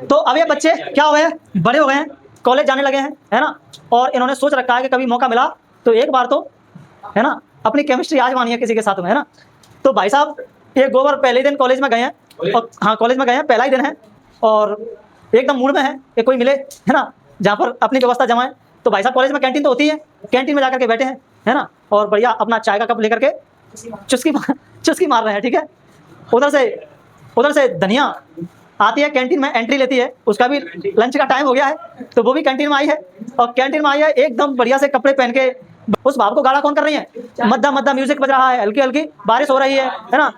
तो अब ये बच्चे क्या हो गए हैं, बड़े हो गए हैं, कॉलेज जाने लगे हैं, है ना, और इन्होंने सोच रखा है कि कभी मौका मिला तो एक बार तो, है ना, अपनी केमिस्ट्री आजमानी है किसी के साथ में, है ना। तो भाई साहब ये गोबर पहले ही दिन कॉलेज में गए हैं, और हाँ कॉलेज में गए हैं, पहला ही दिन है और एकदम मूड में है कि कोई मिले, है ना, जहाँ पर अपनी व्यवस्था जमाए। तो भाई साहब कॉलेज में कैंटीन तो होती है, कैंटीन में जाकर के बैठे हैं, है ना, और बढ़िया अपना चाय का कप लेकर के चुस्की मार रहे हैं, ठीक है। उधर से धनिया आती है कैंटीन में, एंट्री लेती है, उसका भी लंच का टाइम हो गया है, तो वो भी कैंटीन में आई है, और कैंटीन में आई है एकदम बढ़िया से कपड़े पहन के। उस भाव को गाढ़ा कौन कर रही है, मद्दा मद्दा म्यूजिक बज रहा है, हल्की हल्की बारिश हो रही है ना,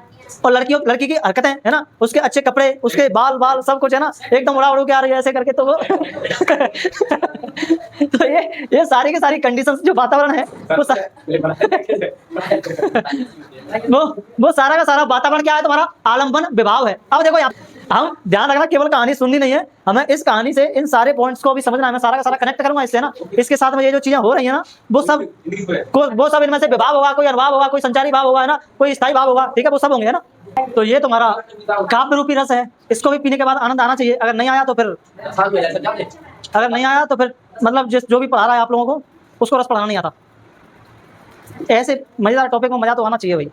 और लड़की की हरकतें, है ना, उसके अच्छे कपड़े, उसके बाल सब कुछ, है ना, एकदम उड़ा उड़ के आ रही है ऐसे करके। तो वो तो ये सारी की सारी कंडीशंस जो वातावरण है वो सारा का सारा वातावरण क्या है, तुम्हारा आलम्बन विभाव है। अब देखो यार, हम ध्यान रखना, केवल कहानी सुननी नहीं है, हमें इस कहानी से इन सारे पॉइंट्स को भी समझना है। मैं सारा का सारा कनेक्ट करूंगा इससे ना, इसके साथ में ये जो चीजें हो रही है ना, वो सब इनमें से विभाव होगा, कोई अनुभाव होगा, कोई संचारी भाव होगा, है ना, कोई स्थायी भाव होगा, ठीक है, वो सब होंगे, है ना। तो ये तुम्हारा काव्य रूपी रस है, इसको भी पीने के बाद आनंद आना चाहिए। अगर नहीं आया तो फिर मतलब जो भी पढ़ा रहा है आप लोगों को, उसको रस पढ़ाना नहीं आता। ऐसे मजेदार टॉपिक में मजा तो आना चाहिए भाई,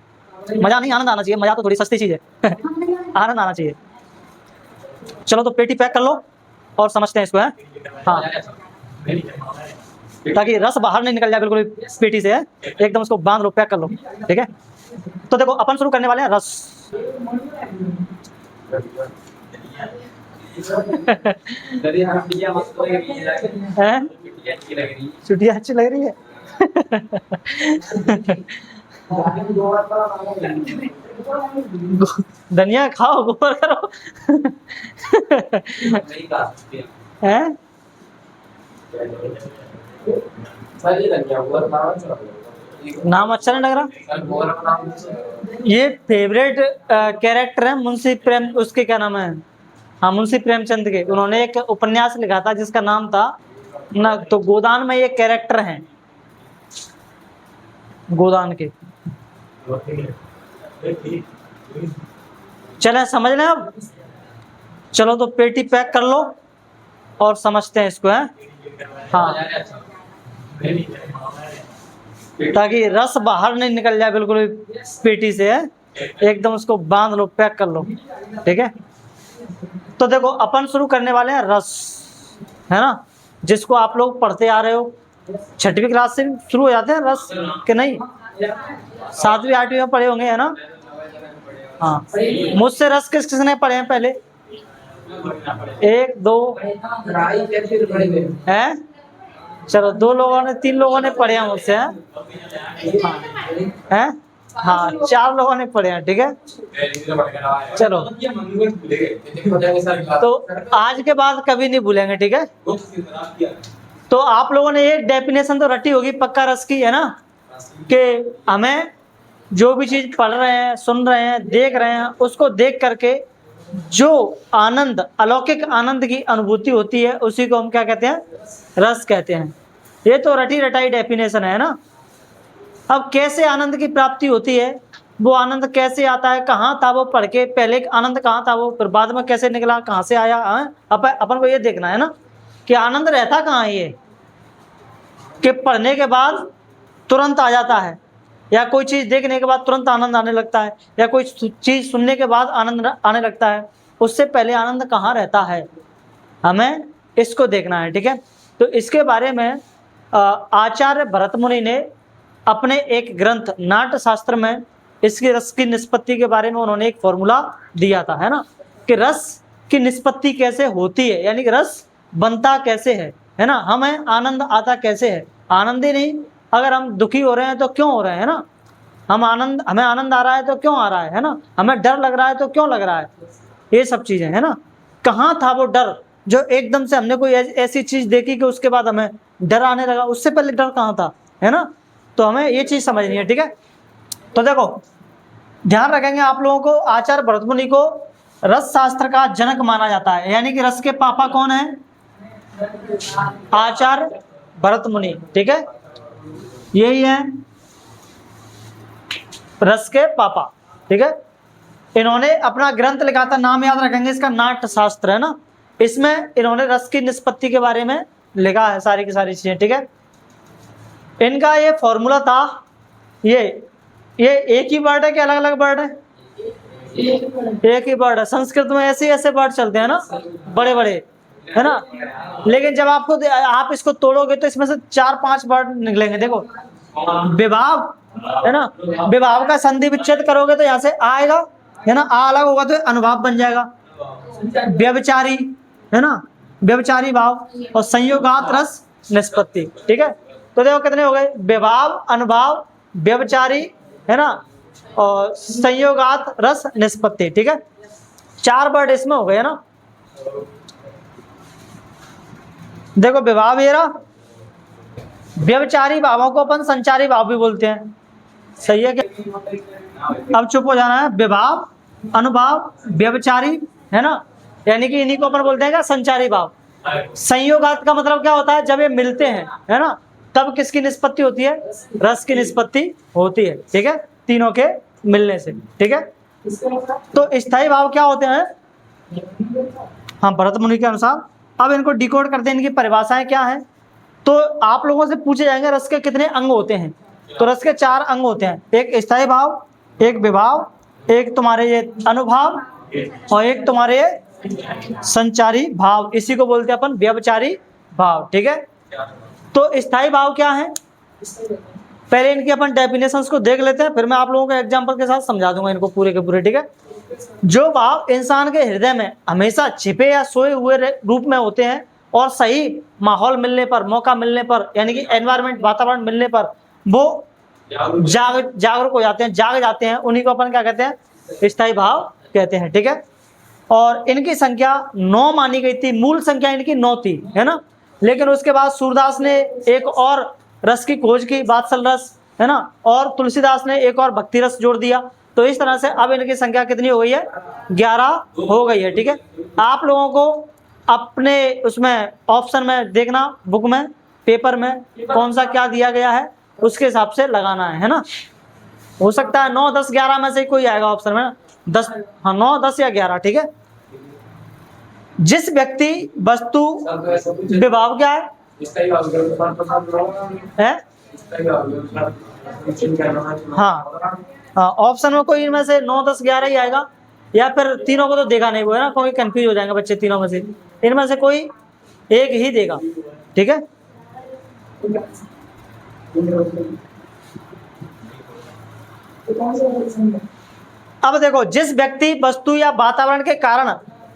मजा नहीं आनंद आना चाहिए। मजा तो थोड़ी सस्ती चीज है आनंद आना चाहिए। चलो तो पेटी पैक कर लो और समझते हैं इसको, है हाँ, ताकि रस बाहर नहीं निकल जाए बिल्कुल पेटी से, है एकदम उसको बांध लो, पैक कर लो, ठीक है। तो देखो अपन शुरू करने वाले हैं रस। छुट्टियाँ अच्छी लग रही है धनिया खाओ, गोबर करो हैं? नाम अच्छा नहीं लग रहा। ये फेवरेट कैरेक्टर है मुंशी प्रेम, उसके क्या नाम है, हाँ मुंशी प्रेमचंद के। उन्होंने एक उपन्यास लिखा था जिसका नाम था ना, तो गोदान में ये कैरेक्टर हैं, गोदान के। चले समझ लें अब। चलो तो पेटी पैक कर लो और समझते हैं इसको, है हाँ, ताकि रस बाहर नहीं निकल जाए बिल्कुल पेटी से, है एकदम उसको बांध लो, पैक कर लो, ठीक है। तो देखो अपन शुरू करने वाले हैं रस, है ना, जिसको आप लोग पढ़ते आ रहे हो, 6वीं क्लास से शुरू हो जाते हैं रस के, नहीं 7वीं 8वीं में पढ़े होंगे, है ना। हाँ मुझसे रस किसने पढ़े हैं पहले, 1 2 हैं, चलो 2 लोगों ने, 3 लोगों ने पढ़े हैं मुझसे, हैं हाँ 4 लोगों ने पढ़े हैं, ठीक है। चलो तो आज के बाद कभी नहीं भूलेंगे, ठीक है। तो आप लोगों ने एक डेफिनेशन तो रटी होगी पक्का रस की, है ना, कि हमें जो भी चीज पढ़ रहे हैं, सुन रहे हैं, देख रहे हैं, उसको देख करके जो आनंद, अलौकिक आनंद की अनुभूति होती है, उसी को हम क्या कहते हैं, रस कहते हैं। ये तो रटी रटाई डेफिनेशन है ना। अब कैसे आनंद की प्राप्ति होती है, वो आनंद कैसे आता है, कहाँ था वो पढ़ के, पहले आनंद कहाँ था वो, फिर बाद में कैसे निकला, कहाँ से आया, अपन को ये देखना है ना कि आनंद रहता कहाँ है। ये कि पढ़ने के बाद तुरंत आ जाता है, या कोई चीज़ देखने के बाद तुरंत आनंद आने लगता है, या कोई चीज़ सुनने के बाद आनंद आने लगता है, उससे पहले आनंद कहाँ रहता है, हमें इसको देखना है, ठीक है। तो इसके बारे में आचार्य भरत मुनि ने अपने एक ग्रंथ नाट्य शास्त्र में इसकी रस की निष्पत्ति के बारे में उन्होंने एक फॉर्मूला दिया था, है ना, कि रस की निष्पत्ति कैसे होती है, यानी कि रस बनता कैसे है ना, हमें आनंद आता कैसे है। आनंद ही नहीं, अगर हम दुखी हो रहे हैं तो क्यों हो रहे हैं, है ना, हमें आनंद आ रहा है तो क्यों आ रहा है ना, हमें डर लग रहा है तो क्यों लग रहा है, ये सब चीजें, है ना। कहाँ था वो डर जो एकदम से हमने कोई ऐसी चीज देखी कि उसके बाद हमें डर आने लगा, उससे पहले डर कहाँ था, है ना। तो हमें ये चीज समझनी है, ठीक है। तो देखो ध्यान रखेंगे आप लोगों को, आचार्य भरत मुनि को रस शास्त्र का जनक माना जाता है, यानी कि रस के पापा कौन है, आचार्य भरत मुनि, ठीक है, यही है रस के पापा, ठीक है। इन्होंने अपना ग्रंथ लिखा था, नाम याद रखेंगे इसका, नाट्य शास्त्र, है ना, इसमें इन्होंने रस की निष्पत्ति के बारे में लिखा है सारी की सारी चीजें, ठीक है। इनका ये फॉर्मूला था, ये एक ही वर्ड है कि अलग अलग वर्ड है? एक ही वर्ड है। संस्कृत में ऐसे ऐसे वर्ड चलते हैं ना, बड़े बड़े, है ना। लेकिन जब आप इसको तोड़ोगे तो इसमें से 4-5 वर्ड निकलेंगे। देखो, विभाव, है ना, विभाव का संधि विच्छेद करोगे तो यहाँ से आएगा, है ना, आ अलग होगा तो अनुभाव बन जाएगा। व्यभिचारी, है ना, व्यभिचारी भाव और संयोगात रस निष्पत्ति, ठीक है। तो देखो कितने हो गए, विभाव, अनुभाव, व्यभिचारी, है ना, और संयोगात रस निष्पत्ति, ठीक है। 4 वर्ड इसमें हो गए, है ना। देखो विभाव ये रहा, व्यभिचारी भावों को अपन संचारी भाव भी बोलते हैं, सही है क्या? अब चुप हो जाना है। विभाव, अनुभाव, व्यभिचारी, है ना, यानी कि इन्हीं को अपन बोलते हैं क्या, संचारी भाव। संयोगात का मतलब क्या होता है, जब ये मिलते हैं, है ना, तब किसकी निष्पत्ति होती है, रस की निष्पत्ति होती है, ठीक है, तीनों के मिलने से, ठीक है। तो स्थायी भाव क्या होते हैं, हाँ, भरत मुनि के अनुसार। अब इनको डिकोड करते हैं, इनकी परिभाषाएं क्या हैं। तो आप लोगों से पूछे जाएंगे रस के कितने अंग होते हैं, तो रस के 4 अंग होते हैं, एक स्थायी भाव, एक विभाव, एक तुम्हारे ये अनुभाव, और एक तुम्हारे ये संचारी भाव, इसी को बोलते हैं अपन व्यभिचारी भाव, ठीक है। तो स्थायी भाव क्या है, पहले इनकी अपन डेफिनेशंस को देख लेते हैं, फिर मैं आप लोगों को एग्जांपल के साथ समझा दूंगा इनको पूरे के पूरे, ठीक है। जो भाव इंसान के हृदय में हमेशा छिपे या सोए हुए रूप में होते हैं और सही माहौल मिलने पर, मौका मिलने पर, यानी कि एनवायरमेंट, वातावरण मिलने पर वो जागरूक हो जाते हैं, जाग जाते हैं, उन्हीं को अपन क्या कहते हैं, स्थायी भाव कहते हैं, ठीक है। और इनकी संख्या 9 मानी गई थी, मूल संख्या इनकी 9 थी, है ना। लेकिन उसके बाद सूरदास ने एक और रस की खोज की, वात्सल रस, है ना, और तुलसीदास ने एक और भक्ति रस जोड़ दिया। तो इस तरह से अब इनकी संख्या कितनी हो गई है, 11 हो गई है, ठीक है। आप लोगों को अपने उसमें ऑप्शन में देखना, बुक में, पेपर में कौन सा क्या दिया गया है, उसके हिसाब से लगाना है ना। हो सकता है 9, 10, 11 में से कोई आएगा ऑप्शन में, 10, हाँ 9, 10 या 11, ठीक है। जिस व्यक्ति वस्तु विभाव क्या है, हाँ, ऑप्शन में कोई इनमें से 9, 10, 11 ही आएगा, या फिर तीनों को तो देखा नहीं, वो है ना, कोई कंफ्यूज हो जाएंगे बच्चे, तीनों में से इनमें से कोई एक ही देगा, ठीक है। अब देखो, जिस व्यक्ति वस्तु या वातावरण के कारण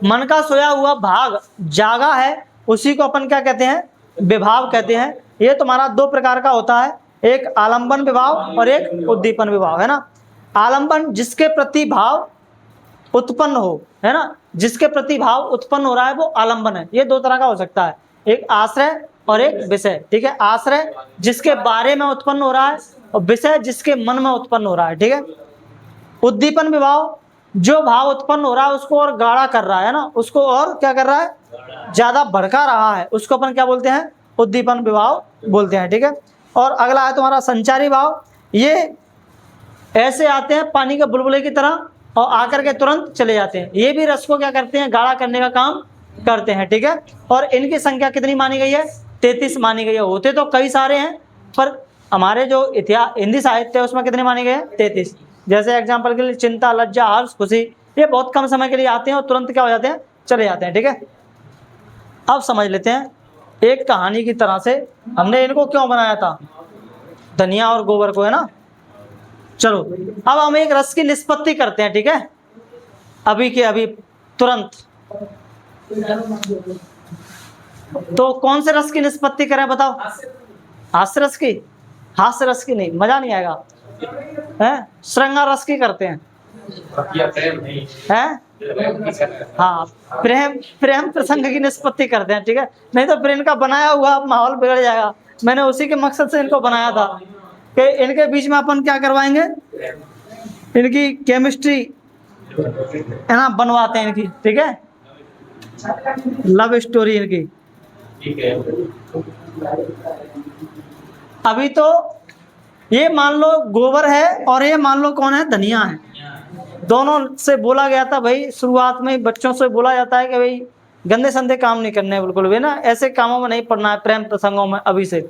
मन का सोया हुआ भाग जागा है, उसी को अपन क्या कहते हैं, विभाव कहते हैं। ये तुम्हारा 2 प्रकार का होता है, एक आलंबन विभाव और एक उद्दीपन विभाव, है ना। आलंबन जिसके प्रति भाव उत्पन्न हो, है ना, जिसके प्रति भाव उत्पन्न हो रहा है वो आलंबन है। ये 2 तरह का हो सकता है, एक आश्रय और एक विषय, ठीक है। आश्रय जिसके बारे में उत्पन्न हो रहा है और विषय जिसके मन में उत्पन्न हो रहा है, ठीक है। उद्दीपन विभाव जो भाव उत्पन्न हो रहा है उसको और गाढ़ा कर रहा है ना, उसको और क्या कर रहा है, ज्यादा भड़का रहा है, उसको अपन क्या बोलते हैं, उद्दीपन विभाव बोलते हैं, ठीक है। और अगला है तुम्हारा संचारी भाव। ये ऐसे आते हैं पानी के बुलबुले की तरह और आकर के तुरंत चले जाते हैं, ये भी रस को क्या करते हैं, गाढ़ा करने का काम करते हैं, ठीक है। और इनकी संख्या कितनी मानी गई है, 33 मानी गई है। होते तो कई सारे हैं, पर हमारे जो इतिहास हिंदी साहित्य है उसमें कितने माने गए हैं, 33। जैसे एग्जाम्पल के लिए चिंता, लज्जा, हर्ष, खुशी, ये बहुत कम समय के लिए आते हैं और तुरंत क्या हो जाते हैं, चले जाते हैं, ठीक है। अब समझ लेते हैं एक कहानी की तरह से हमने इनको क्यों बनाया था, धनिया और गोबर को, है ना। चलो अब हम एक रस की निष्पत्ति करते हैं, ठीक है, अभी के अभी तुरंत। तो कौन से रस की निष्पत्ति करें बताओ, हास्य रस की, हास्य रस की नहीं, मजा नहीं आएगा, है श्रृंगार रस की करते हैं, हैं, हाँ, प्रेम प्रसंग की निष्पत्ति करते हैं, ठीक है। नहीं तो फिर इनका बनाया हुआ माहौल बिगड़ जाएगा। मैंने उसी के मकसद से इनको बनाया था कि इनके बीच में अपन क्या करवाएंगे, इनकी केमिस्ट्री, है ना, बनवाते हैं इनकी, ठीक है, लव स्टोरी इनकी। अभी तो ये मान लो गोबर है और ये मान लो कौन है, धनिया है। दोनों से बोला गया था भाई, शुरुआत में बच्चों से बोला जाता है कि भाई गंदे संदे काम नहीं करने हैं बिल्कुल भी ना, ऐसे कामों में नहीं पड़ना है, प्रेम प्रसंगों में अभी से।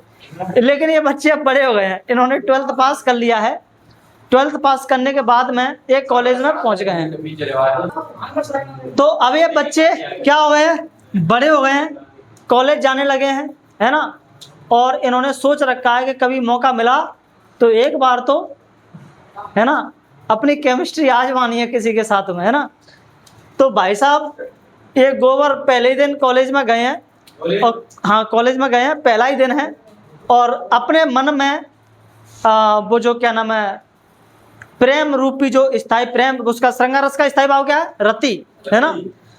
लेकिन ये बच्चे अब बड़े हो गए हैं, इन्होंने 12th पास कर लिया है। 12th पास करने के बाद में एक कॉलेज में पहुंच गए हैं। तो अब ये बच्चे क्या हो गए हैं, बड़े हो गए हैं, कॉलेज जाने लगे हैं, है ना। और इन्होंने सोच रखा है कि कभी मौका मिला तो एक बार तो, है ना, अपनी केमिस्ट्री आजमानी है किसी के साथ में, है ना। तो भाई साहब ये गोबर पहले ही दिन कॉलेज में गए हैं, और हाँ कॉलेज में गए हैं, पहला ही दिन है, और अपने मन में वो जो क्या नाम है, प्रेम रूपी जो स्थायी प्रेम, उसका श्रृंगार रस का स्थायी भाव क्या है, रति, है ना।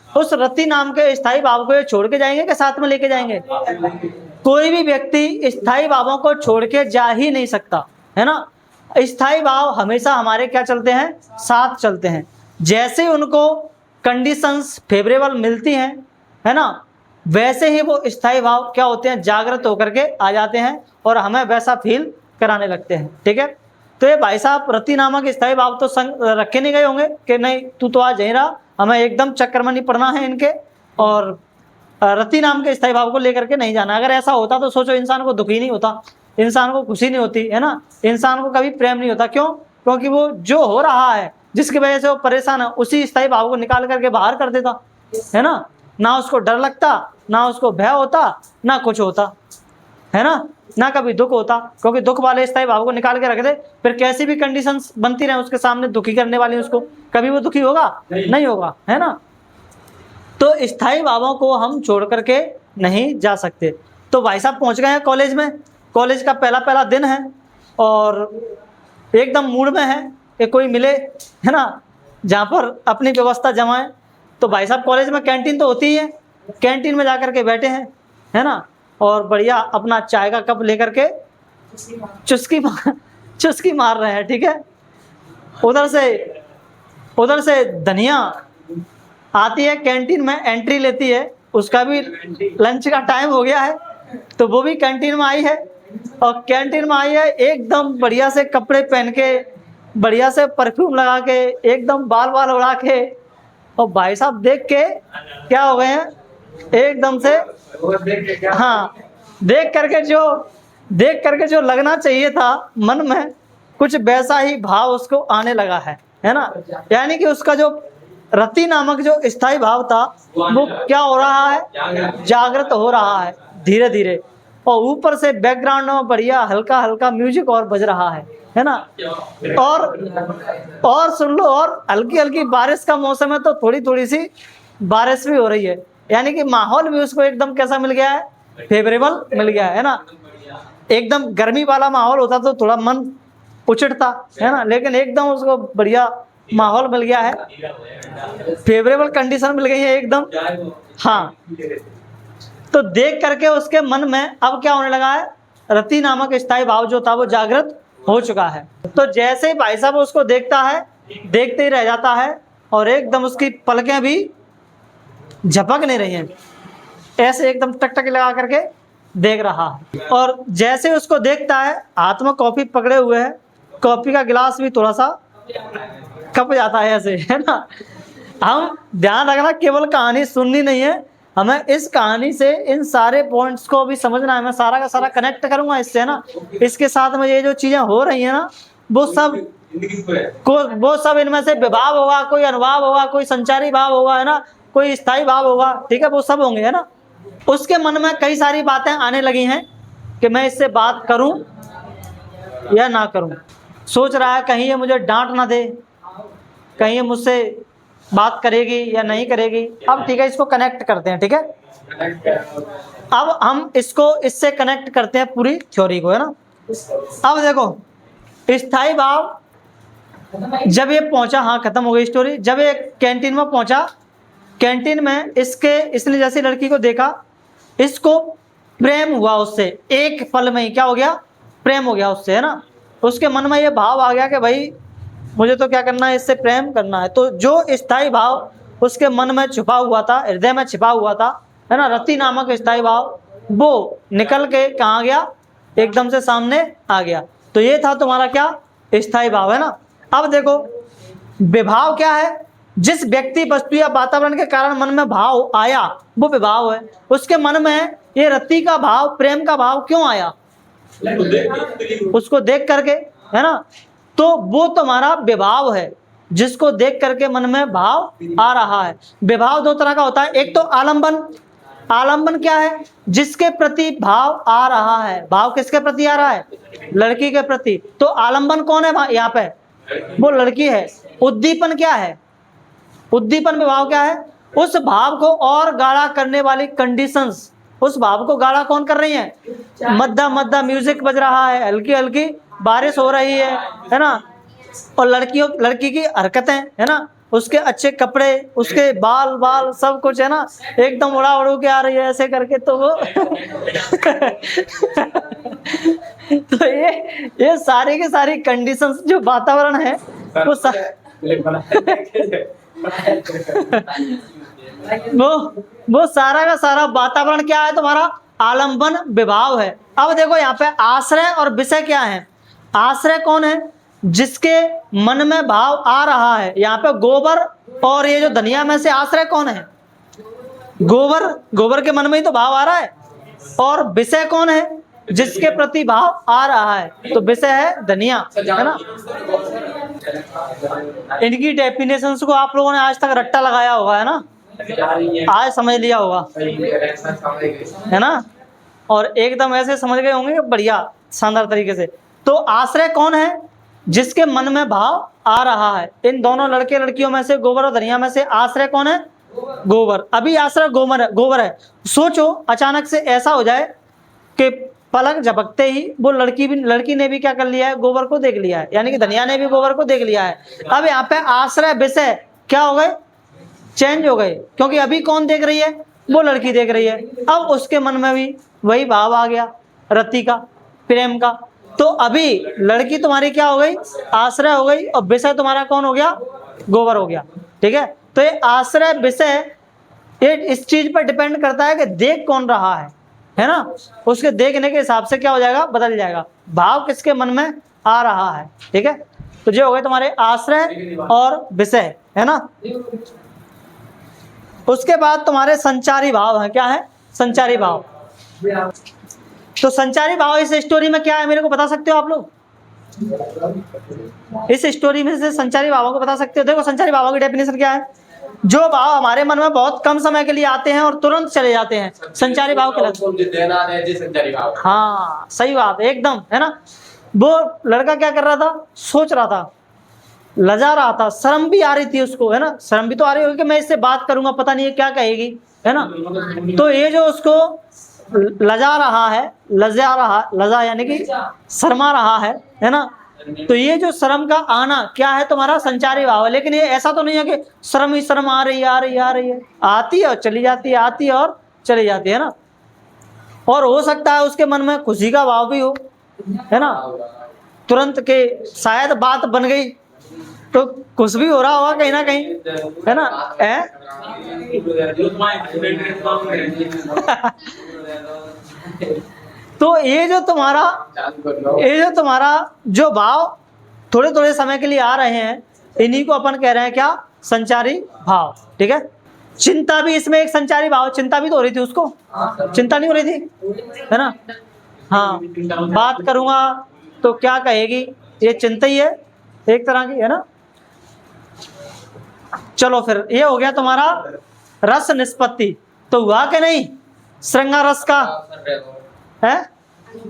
उस रति नाम के स्थायी भाव को ये छोड़ के जाएंगे कि साथ में लेके जाएंगे? कोई भी व्यक्ति स्थायी भावों को छोड़ के जा ही नहीं सकता, है ना। स्थायी भाव हमेशा हमारे क्या चलते हैं, साथ चलते हैं। जैसे उनको कंडीशंस फेवरेबल मिलती हैं, है ना, वैसे ही वो स्थायी भाव क्या होते हैं, जागृत होकर के आ जाते हैं और हमें वैसा फील कराने लगते हैं। ठीक है, तो ये भाई साहब रति नामक स्थायी भाव तो संग रखे नहीं गए होंगे कि नहीं तू तो आज यहीं रहा, हमें एकदम चक्कर में नहीं पड़ना है इनके, और रति नाम के स्थायी भाव को लेकर के नहीं जाना। अगर ऐसा होता तो सोचो इंसान को दुखी नहीं होता, इंसान को खुशी नहीं होती, है ना, इंसान को कभी प्रेम नहीं होता। क्यों? क्योंकि वो जो हो रहा है जिसकी वजह से वो परेशान है, उसी स्थायी भाव को निकाल करके बाहर कर देता, है ना उसको डर लगता, ना उसको भय होता, ना कुछ होता, है ना कभी दुख होता। क्योंकि दुख वाले स्थायी भाव को निकाल के रख दे, फिर कैसी भी कंडीशंस बनती रहे उसके सामने दुखी करने वाली, उसको कभी वो दुखी होगा नहीं होगा, है ना। तो स्थायी भावों को हम छोड़ करके नहीं जा सकते। तो भाई साहब पहुंच गए हैं कॉलेज में, कॉलेज का पहला दिन है और एकदम मूड में है कि कोई मिले, है ना, जहाँ पर अपनी व्यवस्था जमाए। तो भाई साहब कॉलेज में कैंटीन तो होती ही है, कैंटीन में जाकर के बैठे हैं, है ना, और बढ़िया अपना चाय का कप लेकर के चुस्की मार रहे हैं। ठीक है, उधर से धनिया आती है कैंटीन में, एंट्री लेती है, उसका भी लंच का टाइम हो गया है, तो वो भी कैंटीन में आई है, और कैंटीन में आई है एकदम बढ़िया से कपड़े पहन के, बढ़िया से परफ्यूम लगा के, एकदम बाल उड़ा के, और भाई साहब देख के क्या हो गए हैं एकदम से, हाँ देख करके जो लगना चाहिए था मन में, कुछ वैसा ही भाव उसको आने लगा है ना। यानी कि उसका जो रति नामक जो स्थायी भाव था वो क्या हो रहा है, जागृत हो रहा है धीरे धीरे, और ऊपर से बैकग्राउंड में बढ़िया हल्का हल्का म्यूजिक और बज रहा है ना। और सुन लो, और हल्की हल्की बारिश का मौसम है तो थोड़ी थोड़ी सी बारिश भी हो रही है, यानी कि माहौल भी उसको एकदम कैसा मिल गया है, फेवरेबल मिल गया है ना। एकदम गर्मी वाला माहौल होता तो थोड़ा मन उचटता, है ना, लेकिन एकदम उसको बढ़िया माहौल मिल गया है, फेवरेबल कंडीशन मिल गई है एकदम। हाँ, तो देख करके उसके मन में अब क्या होने लगा है, रति नामक स्थायी भाव जो था वो जागृत हो चुका है। तो जैसे ही भाई साहब उसको देखता है, देखते ही रह जाता है, और एकदम उसकी पलकें भी झपक नहीं रही हैं, ऐसे एकदम टकटक लगा करके देख रहा है। और जैसे उसको देखता है, हाथ में कॉफी पकड़े हुए है, कॉफी का गिलास भी थोड़ा सा कप जाता है ऐसे, है ना। हम ध्यान रखना, केवल कहानी सुननी नहीं है, हमें इस कहानी से इन सारे पॉइंट्स को भी समझना है। मैं सारा का सारा कनेक्ट करूंगा इससे, है ना, इसके साथ में ये जो चीजें हो रही है ना, वो सब इनमें से विभाव होगा, कोई अनुभाव होगा, कोई संचारी भाव होगा, है ना, कोई स्थायी भाव होगा, ठीक है, वो सब होंगे, है ना। उसके मन में कई सारी बातें आने लगी हैं कि मैं इससे बात करूं या ना करूं। सोच रहा है कहीं ये मुझे डांट ना दे, कहीं ये मुझसे बात करेगी या नहीं करेगी। अब ठीक है, इसको कनेक्ट करते हैं, ठीक है। अब हम इसको इससे कनेक्ट करते हैं पूरी थ्योरी को, है ना। अब देखो, स्थायी भाव जब ये पहुंचा, हाँ खत्म हो गई स्टोरी। जब ये कैंटीन में पहुंचा, कैंटीन में इसने जैसी लड़की को देखा, इसको प्रेम हुआ उससे, एक पल में ही क्या हो गया, प्रेम हो गया उससे, है ना। उसके मन में ये भाव आ गया कि भाई मुझे तो क्या करना है, इससे प्रेम करना है। तो जो स्थायी भाव उसके मन में छुपा हुआ था, हृदय में छिपा हुआ था, है ना, रति नामक स्थायी भाव, वो निकल के कहाँ गया, एकदम से सामने आ गया। तो ये था तुम्हारा क्या, स्थायी भाव, है ना। अब देखो विभाव क्या है, जिस व्यक्ति, वस्तु या वातावरण के कारण मन में भाव आया वो विभाव है। उसके मन में ये रति का भाव, प्रेम का भाव क्यों आया? उसको देख करके, है ना, तो वो तुम्हारा विभाव है, जिसको देख करके मन में भाव आ रहा है। विभाव दो तरह का होता है, एक तो आलंबन। आलंबन क्या है? जिसके प्रति भाव आ रहा है। भाव किसके प्रति आ रहा है? लड़की के प्रति। तो आलंबन कौन है यहाँ पे? वो लड़की है। उद्दीपन क्या है? उद्दीपन विभाव क्या है? उस भाव को और गाढ़ा करने वाली कंडीशंस। उस भाव को गाढ़ा कौन कर रही है? मध्यम मध्यम म्यूजिक बज रहा है, हल्की हल्की बारिश हो रही है ना, और लड़की की हरकतें, है ना, उसके अच्छे कपड़े, उसके बाल सब कुछ, है ना, एकदम उड़ा उड़ू के आ रही है ऐसे करके, तो वो तो ये सारी की सारी कंडीशंस जो वातावरण है वो सारा का सारा वातावरण क्या है? तुम्हारा आलंबन विभाव है। अब देखो यहाँ पे आश्रय और विषय क्या है? आश्रय कौन है? जिसके मन में भाव आ रहा है। यहाँ पे गोबर और ये जो धनिया में से आश्रय कौन है? गोबर के मन में ही तो भाव आ रहा है। और विषय कौन है? जिसके प्रति भाव आ रहा है, तो विषय है धनिया, है ना। इनकी डेफिनेशंस को आप लोगों ने आज तक रट्टा लगाया होगा, है ना, आज समझ लिया होगा, है ना, और एकदम ऐसे समझ गए होंगे बढ़िया शानदार तरीके से। तो आश्रय कौन है? जिसके मन में भाव आ रहा है। इन दोनों लड़के लड़कियों में से, गोबर और धनिया में से आश्रय कौन है? गोबर। अभी आश्रय गोबर है। सोचो अचानक से ऐसा हो जाए कि पलक झपकते ही वो लड़की ने भी क्या कर लिया है? गोबर को देख लिया है, यानी कि धनिया ने भी गोबर को देख लिया है। अब यहाँ पे आश्रय विषय क्या हो गए? चेंज हो गए, क्योंकि अभी कौन देख रही है? वो लड़की देख रही है। अब उसके मन में भी वही भाव आ गया, रति का, प्रेम का। तो अभी लड़की तुम्हारी क्या हो गई? आश्रय हो गई, और विषय तुम्हारा कौन हो गया? गोबर हो गया। ठीक है, तो ये आश्रय विषय ये इस चीज पर डिपेंड करता है कि देख कौन रहा है ना। उसके देखने के हिसाब से क्या हो जाएगा? बदल जाएगा, भाव किसके मन में आ रहा है। ठीक है, तो ये हो गए तुम्हारे आश्रय और विषय, है ना। उसके बाद तुम्हारे संचारी भाव है। क्या है? संचारी भाव। तो संचारी भाव इस स्टोरी में क्या है, मेरे को बता सकते हो आप लोग? इस स्टोरी में से संचारी भावों को बता सकते हो? देखो संचारी भावों की डेफिनेशन क्या है? जो भाव हमारे मन में बहुत कम समय के लिए आते हैं और तुरंत चले जाते हैं, संचारी भाव कहलाते। हाँ सही बात, एकदम, है ना। वो लड़का क्या कर रहा था? सोच रहा था, लजा रहा था, शर्म भी आ रही थी उसको, है ना। शर्म भी तो आ रही होगी कि मैं इससे बात करूंगा, पता नहीं है क्या कहेगी, है ना। तो ये जो उसको लजा रहा है, लजा यानी कि शर्मा रहा है ना। तो ये जो शर्म का आना क्या है? तुम्हारा संचारी भाव है। लेकिन ये ऐसा तो नहीं है कि शर्म ही शर्म आ रही है, आती है और चली जाती है, आती है और चली जाती है ना। और हो सकता है उसके मन में खुशी का भाव भी हो, है ना, तुरंत के शायद बात बन गई तो कुछ भी हो रहा होगा कहीं ना कहीं, है ना। तो ये जो तुम्हारा जो भाव थोड़े थोड़े समय के लिए आ रहे हैं, इन्हीं को अपन कह रहे हैं क्या? संचारी भाव। ठीक है, चिंता भी इसमें एक संचारी भाव। चिंता भी तो हो रही थी उसको, चिंता नहीं हो रही थी, है ना। हाँ, बात करूंगा तो क्या कहेगी, ये चिंता ही है एक तरह की, है ना। चलो फिर ये हो गया तुम्हारा रस निष्पत्ति। तो हुआ कि नहीं श्रृंगार रस का है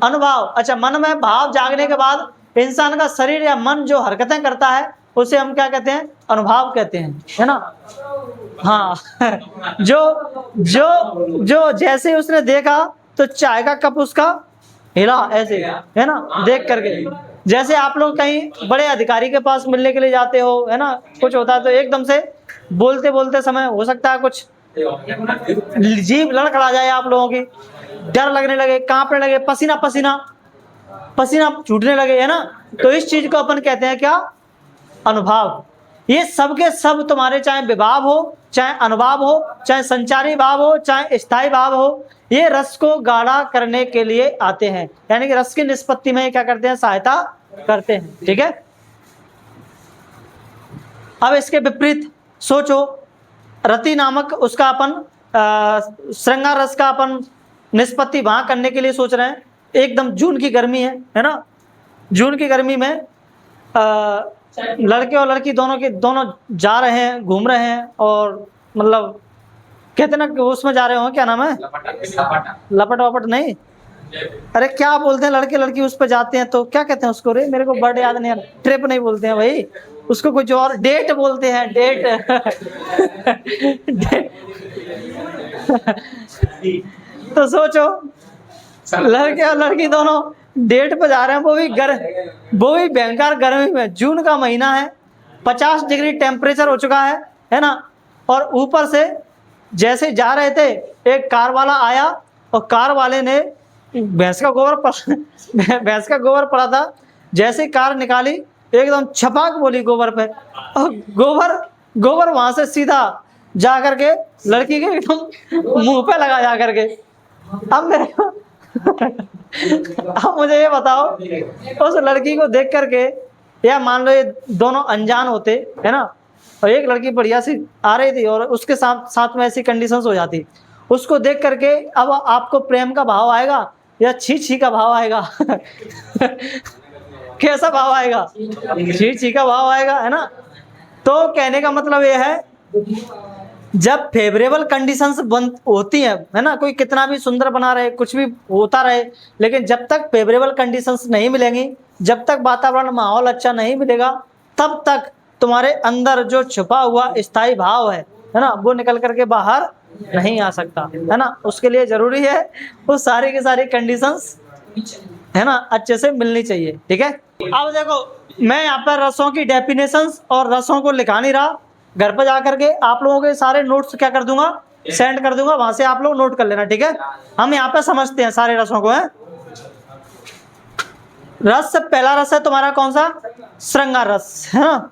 अनुभव। अच्छा, मन में भाव जागने के बाद इंसान का शरीर या मन जो हरकतें करता है उसे हम क्या कहते हैं? अनुभव कहते हैं, है ना। हाँ जो जैसे उसने देखा तो चाय का कप उसका हिला ऐसे, है ना, देख करके। जैसे आप लोग कहीं बड़े अधिकारी के पास मिलने के लिए जाते हो, है ना, कुछ होता है तो एकदम से बोलते बोलते समय हो सकता है कुछ जीभ लड़खड़ा जाए आप लोगों की, डर लगने लगे, कांपने लगे, पसीना छूटने लगे, है ना। तो इस चीज को अपन कहते हैं क्या? अनुभव। ये सब के सब तुम्हारे चाहे विभाव हो, चाहे अनुभाव हो, चाहे संचारी भाव हो, चाहे स्थायी भाव हो, ये रस को गाढ़ा करने के लिए आते हैं, यानी कि रस की निष्पत्ति में क्या करते हैं? सहायता करते हैं। ठीक है, अब इसके विपरीत सोचो, रति नामक उसका अपन श्रृंगार रस का अपन निष्पत्ति वहां करने के लिए सोच रहे हैं। एकदम जून की गर्मी है ना, जून की गर्मी में लड़के और लड़की दोनों जा रहे हैं, घूम रहे हैं, और मतलब कहते ना कि उसमें जा रहे हो, क्या नाम है, लपट वपट नहीं, अरे क्या बोलते हैं, लड़के लड़की उस पर जाते हैं तो क्या कहते हैं उसको, रे मेरे को वर्ड याद नहीं आ रहा, ट्रिप नहीं बोलते हैं भाई उसको, कुछ और डेट बोलते हैं, डेट तो सोचो लड़के और लड़की दोनों डेट पे जा रहे हैं, वो भी भयंकर गर्मी में, जून का महीना है, 50 डिग्री टेम्परेचर हो चुका है ना। और ऊपर से जैसे जा रहे थे एक कार वाला आया और कार वाले ने भैंस का गोबर पड़ा था, जैसे कार निकाली एकदम छपाक बोली गोबर पे, और गोबर वहां से सीधा जा करके लड़की के एकदम मुंह पे लगा जा करके। अब मेरे को अब मुझे ये बताओ, उस लड़की को देख करके, या मान लो ये दोनों अनजान होते है ना, और एक लड़की बढ़िया सी आ रही थी और उसके साथ में ऐसी कंडीशंस हो जाती, उसको देख करके अब आपको प्रेम का भाव आएगा या छी छी का भाव आएगा? कैसा भाव आएगा? छी छी का भाव आएगा, है ना। तो कहने का मतलब ये है, जब फेवरेबल कंडीशंस होती है ना, कोई कितना भी सुंदर बना रहे, कुछ भी होता रहे, लेकिन जब तक फेवरेबल कंडीशंस नहीं मिलेंगी, जब तक वातावरण माहौल अच्छा नहीं मिलेगा, तब तक तुम्हारे अंदर जो छुपा हुआ स्थायी भाव है ना, वो निकल करके बाहर नहीं आ सकता, है ना। उसके लिए जरूरी है वो सारी की सारी कंडीशंस, है ना, अच्छे से मिलनी चाहिए, ठीक है। अब देखो, मैं यहाँ पर रसों की डेफिनेशंस और रसों को लिखा नहीं रहा, घर पर जाकर के आप लोगों के सारे नोट्स क्या कर दूंगा, सेंड कर दूंगा, वहां से आप लोग नोट कर लेना, ठीक है। हम यहाँ पे समझते हैं सारे रसों को, है। रस, पहला रस है तुम्हारा कौन सा, श्रृंगार रस, है ना।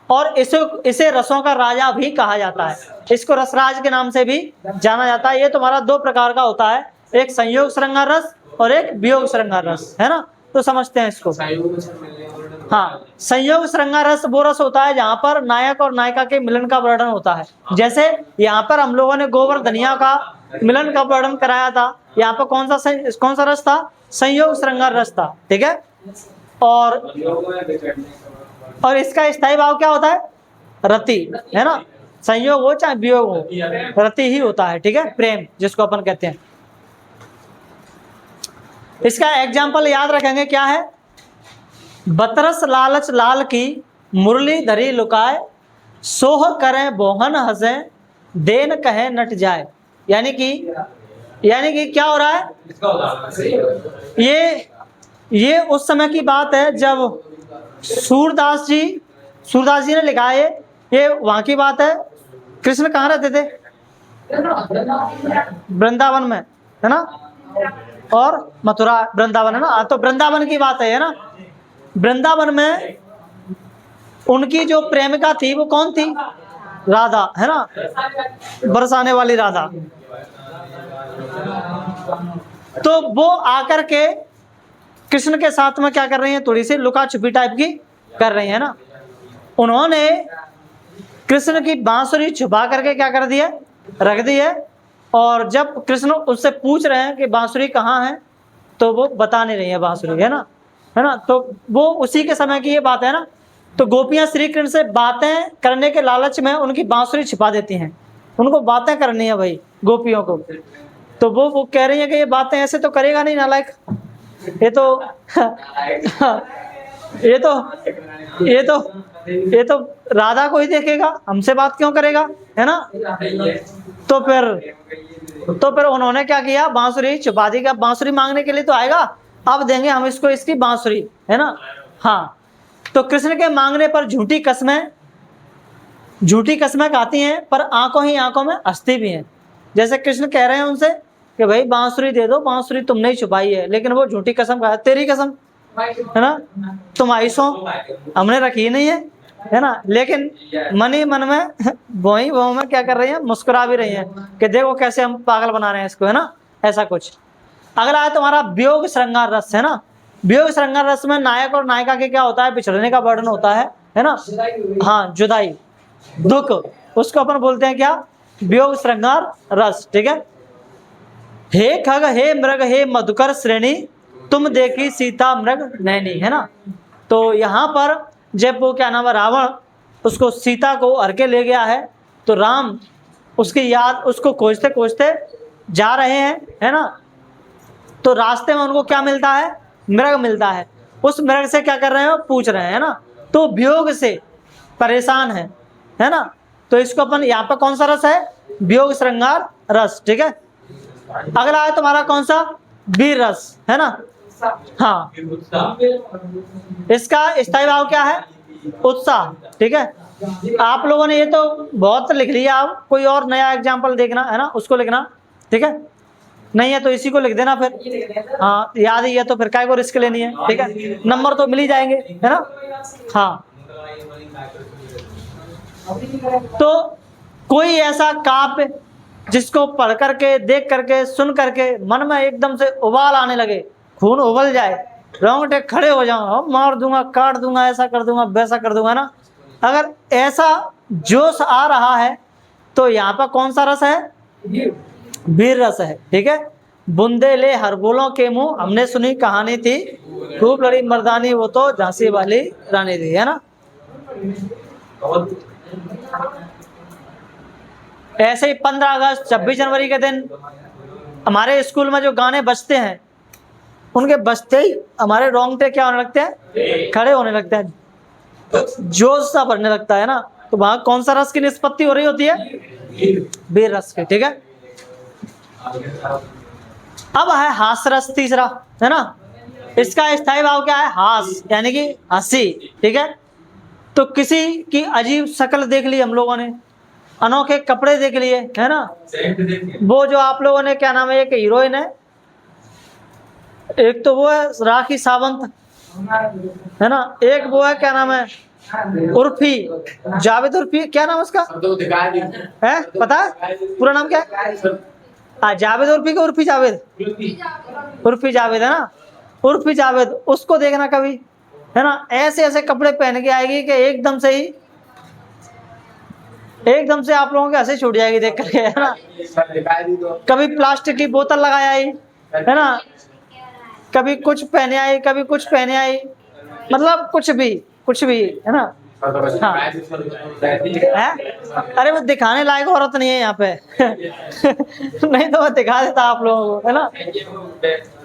और इसे रसों का राजा भी कहा जाता है, इसको रसराज के नाम से भी जाना जाता है। ये तुम्हारा 2 प्रकार का होता है, एक संयोग श्रृंगार रस और एक वियोग श्रृंगार रस, है ना। तो समझते हैं इसको। हाँ, संयोग श्रृंगार रस वो रस होता है जहाँ पर नायक और नायिका के मिलन का वर्णन होता है। जैसे यहाँ पर हम लोगों ने गोबर धनिया का मिलन का वर्णन कराया था, यहाँ पर कौन सा रस था, संयोग श्रृंगार रस था, ठीक है। और इसका स्थायी भाव क्या होता है, रति, है ना। संयोग हो चाहे वियोग हो, रति ही होता है, ठीक है, प्रेम जिसको अपन कहते हैं। इसका एग्जाम्पल याद रखेंगे, क्या है, बतरस लालच लाल की मुरली धरी लुकाए, सोह करें बोहन हंसे, देन कहे नट जाए। यानी कि क्या हो रहा है, ये उस समय की बात है जब सूरदास जी ने लिखा है, ये वहां की बात है। कृष्ण कहाँ रहते थे, वृंदावन में, है ना, और मथुरा वृंदावन, है ना। तो वृंदावन की बात है ना। वृंदावन में उनकी जो प्रेमिका थी वो कौन थी, राधा, है ना, बरसाने वाली राधा। तो वो आकर के कृष्ण के साथ में क्या कर रही हैं, थोड़ी सी लुका छुपी टाइप की कर रही है ना। उन्होंने कृष्ण की बांसुरी छुपा करके क्या कर दिया, रख दी है। और जब कृष्ण उससे पूछ रहे हैं कि बांसुरी कहाँ है, तो वो बता नहीं रही है बांसुरी, है ना। तो वो उसी के समय की ये बात है ना। तो गोपियां श्री कृष्ण से बातें करने के लालच में उनकी बांसुरी छिपा देती हैं, उनको बातें करनी है भाई गोपियों को। तो वो कह रही है कि ये बातें ऐसे तो करेगा नहीं नालायक, ये तो राधा को ही देखेगा, हमसे बात क्यों करेगा, है ना। तो फिर उन्होंने क्या किया, बांसुरी छुपा दी। बांसुरी मांगने के लिए तो आएगा, अब देंगे हम इसको इसकी बांसुरी, है ना। हाँ, तो कृष्ण के मांगने पर झूठी कसमें खाती हैं, पर आंखों ही आंखों में हंसती भी हैं। जैसे कृष्ण कह रहे हैं उनसे कि भाई बांसुरी दे दो, बांसुरी तुमने ही छुपाई है, लेकिन वो झूठी कसम खा, तेरी कसम, है ना, तुम्हारी सौ हमने रखी नहीं है ना। लेकिन मन ही मन में वो में क्या कर रही है, मुस्कुरा भी रही है कि देखो कैसे हम पागल बना रहे हैं इसको, है ना, ऐसा कुछ। अगला है तुम्हारा वियोग श्रृंगार रस, है ना। वियोग श्रृंगार रस में नायक और नायिका के क्या होता है, बिछड़ने का वर्णन होता है ना। हाँ, जुदाई। दुख, उसको अपन बोलते हैं क्या, वियोग श्रृंगार रस, ठीक है। हे खग हे मृग हे मधुकर श्रेणी, तुम देखी सीता मृग नैनी, है ना। तो यहाँ पर जब वो क्या नाम है रावण उसको सीता को हर के ले गया है, तो राम उसकी याद उसको खोजते खोजते जा रहे हैं, है ना। तो रास्ते में उनको क्या मिलता है, मृग मिलता है। उस मृग से क्या कर रहे हैं, पूछ रहे हैं ना, तो वियोग से परेशान है ना। तो इसको अपन यहाँ पर कौन सा रस है, वियोग श्रृंगार रस, ठीक है। अगला है तुम्हारा कौन सा, वीर रस, है ना। हाँ, इसका स्थायी भाव क्या है, उत्साह, ठीक है। आप लोगों ने ये तो बहुत लिख लिया, आप कोई और नया एग्जाम्पल देखना, है ना, उसको लिखना, ठीक है। नहीं है तो इसी को लिख देना फिर, हाँ याद ही है तो फिर काय को रिस्क लेनी है, ठीक है। नंबर तो मिल ही जाएंगे, है ना। हाँ, तो कोई ऐसा काव्य जिसको पढ़ करके, देख करके, सुन करके मन में एकदम से उबाल आने लगे, खून उबल जाए, रोंगटे खड़े हो जाओ, मार दूंगा, काट दूंगा, ऐसा कर दूंगा, वैसा कर दूंगा ना, अगर ऐसा जोश आ रहा है तो यहाँ पर कौन सा रस है, वीर रस है, ठीक है। बुंदेले हरबोलों के मुंह, हमने सुनी कहानी थी, खूब लड़ी मर्दानी वो तो झांसी वाली रानी थी, है ना। ऐसे ही 15 अगस्त 26 जनवरी के दिन हमारे स्कूल में जो गाने बजते हैं, उनके बजते ही हमारे रोंगटे क्या होने लगते हैं, खड़े होने लगते हैं, जोश सा भरने लगता है ना। तो वहां कौन सा रस की निष्पत्ति हो रही होती है, वीर रस की, ठीक है। अब है हास रस तीसरा, है ना। इसका स्थायी भाव क्या है, हास यानी कि हंसी, ठीक है। तो किसी की अजीब शक्ल देख ली हम लोगों ने, अनोखे कपड़े देख लिए, है ना। वो जो आप लोगों ने क्या नाम है, एक हीरोइन है, एक तो वो है राखी सावंत, है ना, एक वो है क्या नाम है उर्फी, जावेद उर्फी, क्या नाम उसका है पता है, पूरा नाम क्या है, जावेद उर्फी का उर्फी जावेद, उर्फी जावेद, है ना, उर्फी जावेद। उसको देखना कभी, है ना, ऐसे ऐसे कपड़े पहन के आएगी कि एकदम से ही, एकदम से आप लोगों के हंसी छूट जाएगी देख करके, है ना। कभी प्लास्टिक की बोतल लगाया आई, है ना, कभी कुछ पहने आई, कभी कुछ पहने आई, मतलब कुछ भी, है ना। हाँ है, अरे वो दिखाने लायक औरत नहीं है यहाँ पे नहीं तो मैं दिखा देता आप लोगों को, है ना,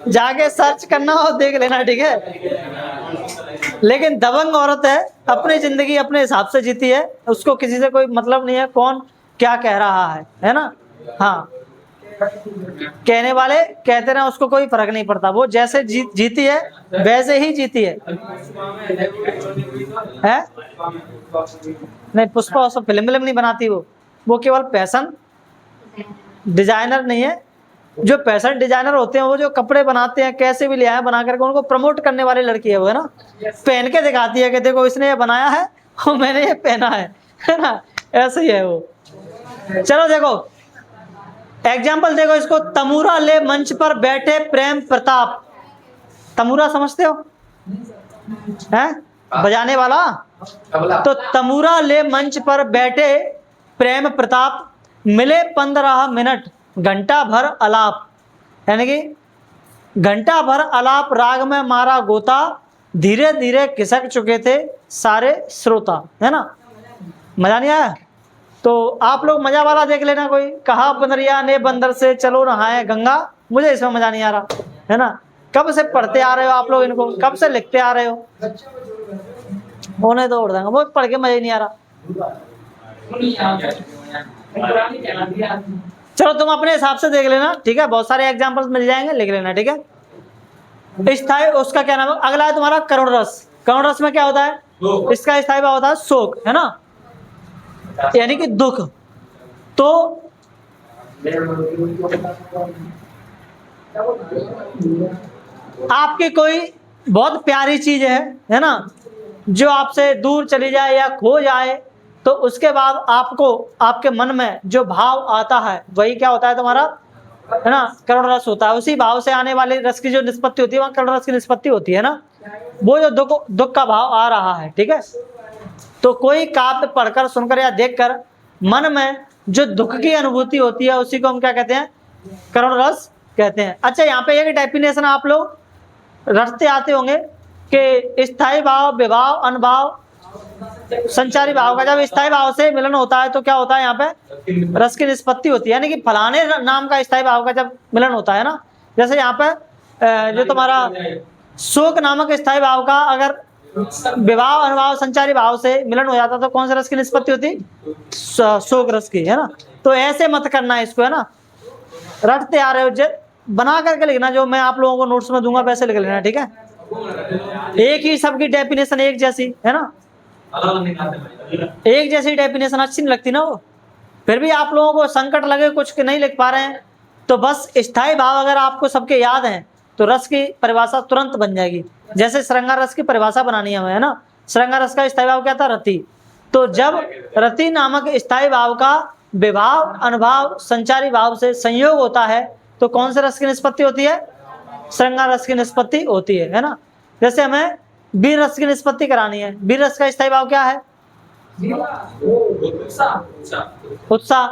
जाके सर्च करना और देख लेना, ठीक है। लेकिन दबंग औरत है, अपनी जिंदगी अपने हिसाब से जीती है, उसको किसी से कोई मतलब नहीं है कौन क्या कह रहा है ना। हाँ, कहने वाले कहते रहे, उसको कोई फर्क नहीं पड़ता, वो जैसे जीती है वैसे ही जीती है। नहीं, पुष्पा उसको फिल्म नहीं बनाती, वो केवल फैशन डिजाइनर नहीं है। जो फैशन डिजाइनर होते हैं वो जो कपड़े बनाते हैं, कैसे भी ले आए बना करके, उनको प्रमोट करने वाली लड़की है वो, है ना। पहन के दिखाती है कि देखो इसने ये बनाया है और मैंने ये पहना है ना, ऐसे ही है वो। चलो देखो एग्जाम्पल देखो इसको, तमूरा ले मंच पर बैठे प्रेम प्रताप। तमूरा समझते हो, हैं बजाने वाला, तो तमूरा ले मंच पर बैठे प्रेम प्रताप, मिले 15 मिनट घंटा भर अलाप, यानी कि घंटा भर अलाप, राग में मारा गोता, धीरे धीरे खिसक चुके थे सारे श्रोता, है ना। मजा नहीं आया तो आप लोग मजा वाला देख लेना, कोई कहा बंदरिया ने बंदर से चलो नहाए गंगा, मुझे इसमें मजा नहीं आ रहा, है ना। कब से पढ़ते आ रहे हो आप लोग इनको, कब से लिखते आ रहे हो, होने तो उड़ देंगे, वो पढ़ के मजा ही नहीं आ रहा। चलो तुम अपने हिसाब से देख लेना, ठीक है, बहुत सारे एग्जाम्पल्स मिल जाएंगे, लिख लेना, ठीक है। स्थायी उसका क्या नाम है, अगला है तुम्हारा करुण रस। करुण रस में क्या होता है, इसका स्थायी भाव होता है शोक, है ना, यानी कि दुख। तो आपकी कोई बहुत प्यारी चीज है ना, जो आपसे दूर चली जाए या खो जाए, तो उसके बाद आपको आपके मन में जो भाव आता है वही क्या होता है तुम्हारा, है ना, करुण रस होता है। उसी भाव से आने वाले रस की जो निष्पत्ति होती है वहां करुण रस की निष्पत्ति होती है ना। वो जो दुख का भाव आ रहा है, ठीक है। तो कोई काव्य पढ़कर, सुनकर या देखकर मन में जो दुख की अनुभूति होती है उसी को हम क्या कहते हैं? करुण रस कहते हैं। अच्छा, यहाँ पे एक डेफिनेशन आप लोग रटते आते होंगे कि स्थायी भाव, विभाव, अनुभाव, संचारी भाव का जब स्थायी भाव से मिलन होता है तो क्या होता है? यहाँ पे रस की निष्पत्ति होती है, यानी कि फलाने नाम का स्थायी भाव का जब मिलन होता है ना, जैसे यहाँ पे जो तुम्हारा शोक नामक स्थायी भाव का अगर विभाव, अनुभाव, संचारी भाव से मिलन हो जाता तो कौन से रस की निष्पत्ति होती? शोक रस की, है ना। तो ऐसे मत करना इसको, है ना, रटते आ रहे हो, बना करके लिखना, जो मैं आप लोगों को नोट्स में दूंगा वैसे लिख लेना, ठीक है। एक ही सबकी डेफिनेशन एक जैसी, है ना, एक जैसी डेफिनेशन अच्छी नहीं लगती ना वो। फिर भी आप लोगों को संकट लगे कुछ नहीं लिख पा रहे हैं तो बस स्थायी भाव अगर आपको सबके याद हैं तो रस की परिभाषा तुरंत बन जाएगी। जैसे श्रृंगार रस की परिभाषा बनानी है हमें, है ना। श्रृंगार रस का स्थायी भाव क्या था? रति। तो जब रति नामक स्थायी भाव का विभाव, अनुभाव, संचारी भाव से संयोग होता है तो कौन से रस की निष्पत्ति होती है? श्रृंगार रस की निष्पत्ति होती है ना। जैसे हमें वीर रस की निष्पत्ति करानी है, वीर रस का स्थायी भाव क्या है? उत्साह।